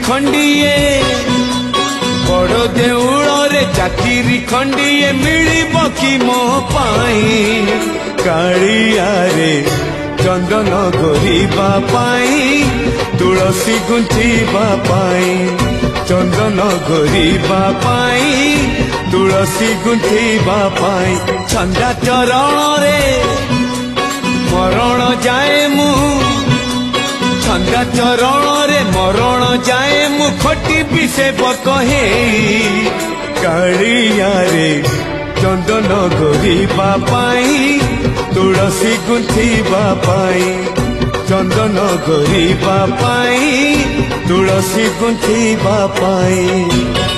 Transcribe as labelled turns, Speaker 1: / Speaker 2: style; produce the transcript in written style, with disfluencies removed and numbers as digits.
Speaker 1: खंडिए बड़ देउल रे चाकिरी खंडिए मिलिब कि मो पाई कालिया रे चंदन गोरीबा पाई तुलसी गुंथिबा पाई चंदन गोरीबा पाई तुलसी गुंथिबा पाई छंदा चरण रे मरण जाए मु छंदा चरण रे मरण जाए मु खटिबि से बकहे कालिया रे चंदन गोरीबा पाई तुलसी गुंथिबा पाई चंदन गोरीबा पाई तुलसी गुंथिबा पाई।